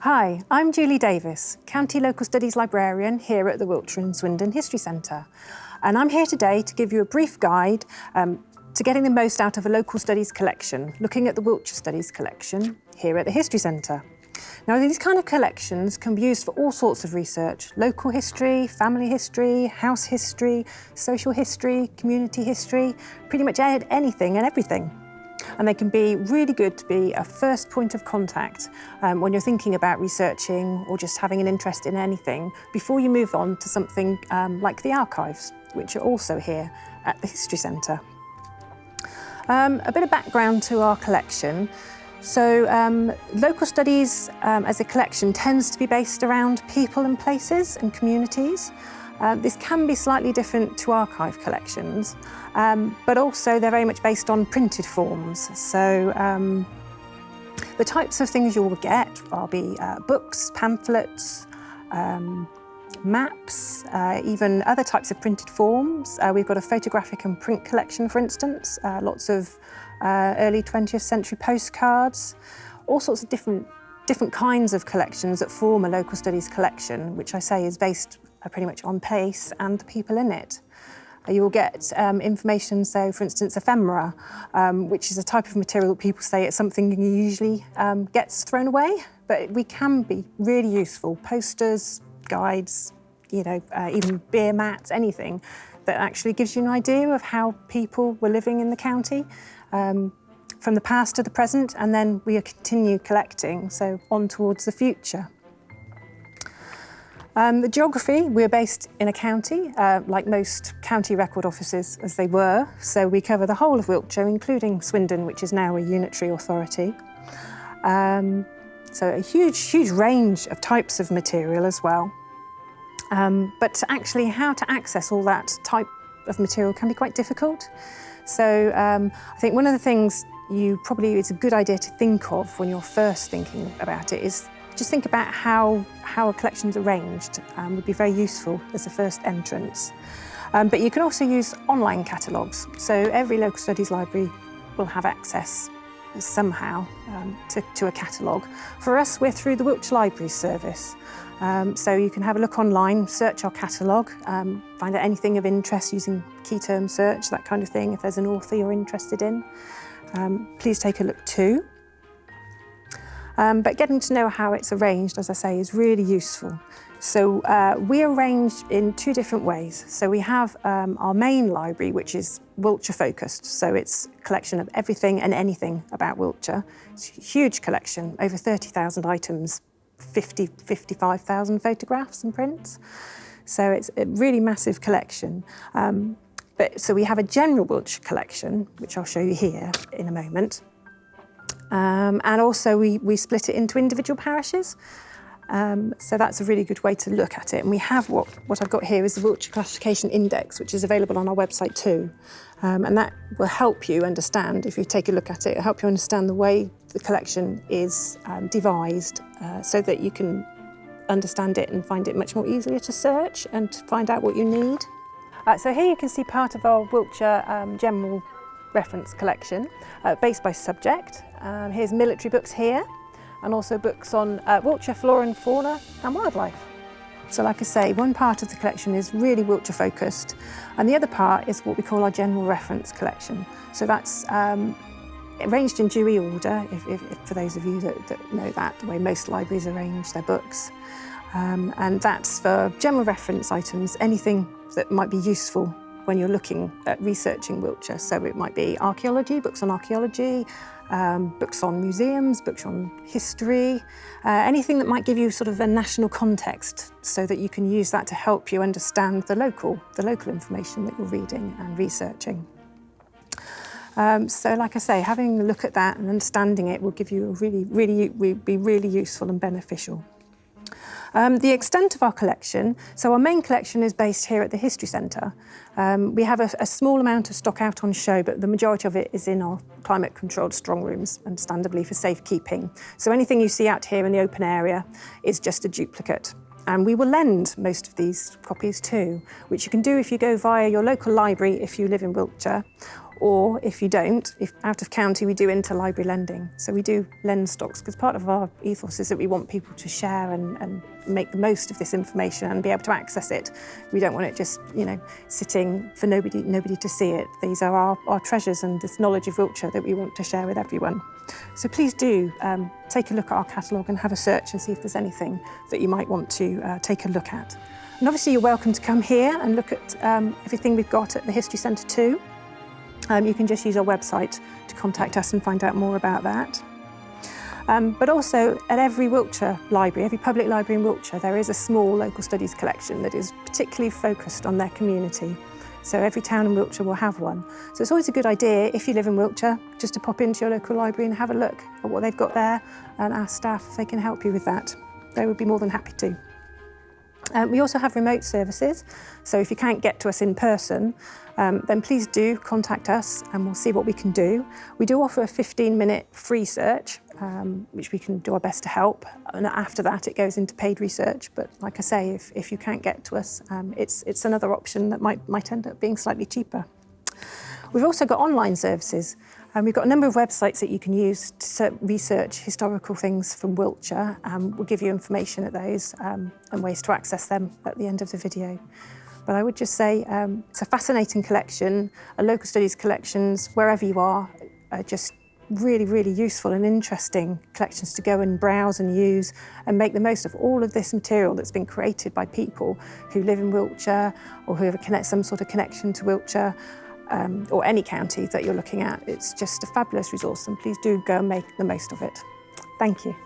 Hi, I'm Julie Davis, County Local Studies Librarian here at the Wiltshire and Swindon History Centre. And I'm here today to give you a brief guide to getting the most out of a local studies collection, looking at the Wiltshire Studies collection here at the History Centre. Now, these kind of collections can be used for all sorts of research: local history, family history, house history, social history, community history, pretty much anything and everything. And they can be really good to be a first point of contact when you're thinking about researching or just having an interest in anything before you move on to something like the archives, which are also here at the History Centre. A bit of background to our collection. So local studies as a collection tends to be based around people and places and communities. This can be slightly different to archive collections, but also they're very much based on printed forms. So the types of things you will get will be books, pamphlets, maps, even other types of printed forms. We've got a photographic and print collection, for instance, lots of early 20th century postcards, all sorts of different kinds of collections that form a local studies collection, which I say is based pretty much on place and the people in it. You will get information, so for instance ephemera, which is a type of material that people say it's something usually gets thrown away, but we can be really useful. Posters, guides, even beer mats, anything that actually gives you an idea of how people were living in the county from the past to the present, and then we continue collecting, so on towards the future. The geography, we're based in a county, like most county record offices as they were, so we cover the whole of Wiltshire, including Swindon, which is now a unitary authority. So a huge range of types of material as well. But actually how to access all that type of material can be quite difficult. So I think one of the things it's a good idea to think of when you're first thinking about it is just think about how a collection's arranged. Would be very useful as a first entrance. But you can also use online catalogues. So every local studies library will have access somehow to a catalogue. For us, we're through the Wiltshire Library Service. So you can have a look online, search our catalogue, find out anything of interest using key term search, that kind of thing. If there's an author you're interested in, please take a look too. But getting to know how it's arranged, as I say, is really useful. So we arrange in two different ways. So we have our main library, which is Wiltshire focused. So it's a collection of everything and anything about Wiltshire. It's a huge collection, over 30,000 items, 55,000 photographs and prints. So it's a really massive collection. So we have a general Wiltshire collection, which I'll show you here in a moment. And also we split it into individual parishes. So that's a really good way to look at it. And we have what I've got here is the Wiltshire Classification Index, which is available on our website too. And that will help you understand, if you take a look at it, it'll help you understand the way the collection is devised so that you can understand it and find it much more easier to search and to find out what you need. So here you can see part of our Wiltshire general reference collection, based by subject. Here's military books here, and also books on Wiltshire flora and fauna and wildlife. So like I say, one part of the collection is really Wiltshire focused, and the other part is what we call our general reference collection. So that's arranged in Dewey order, if for those of you that know that, the way most libraries arrange their books. And that's for general reference items, anything that might be useful when you're looking at researching Wiltshire. So it might be archaeology, books on archaeology, books on museums, books on history, anything that might give you sort of a national context so that you can use that to help you understand the local information that you're reading and researching. So like I say, having a look at that and understanding it will give you be really useful and beneficial. The extent of our collection, so our main collection is based here at the History Centre. We have a small amount of stock out on show, but the majority of it is in our climate-controlled strong rooms, understandably for safekeeping. So anything you see out here in the open area is just a duplicate. And we will lend most of these copies too, which you can do if you go via your local library if you live in Wiltshire, Or if you don't, if out of county, we do interlibrary lending. So we do lend stocks because part of our ethos is that we want people to share and make the most of this information and be able to access it. We don't want it just, sitting for nobody to see it. These are our treasures and this knowledge of Wiltshire that we want to share with everyone. So please do take a look at our catalogue and have a search and see if there's anything that you might want to take a look at. And obviously you're welcome to come here and look at everything we've got at the History Centre too. You can just use our website to contact us and find out more about that. But also at every Wiltshire library, every public library in Wiltshire, there is a small local studies collection that is particularly focused on their community. So every town in Wiltshire will have one. So it's always a good idea, if you live in Wiltshire, just to pop into your local library and have a look at what they've got there and ask staff if they can help you with that. They would be more than happy to. We also have remote services, so if you can't get to us in person, then please do contact us and we'll see what we can do. We do offer a 15-minute free search, which we can do our best to help, and after that it goes into paid research. But like I say, if you can't get to us, it's another option that might end up being slightly cheaper. We've also got online services. We've got a number of websites that you can use to research historical things from Wiltshire. We'll give you information at those and ways to access them at the end of the video. But I would just say it's a fascinating collection. Local studies collections, wherever you are just really, really useful and interesting collections to go and browse and use and make the most of all of this material that's been created by people who live in Wiltshire or who have some sort of connection to Wiltshire. Or any county that you're looking at. It's just a fabulous resource and please do go and make the most of it. Thank you.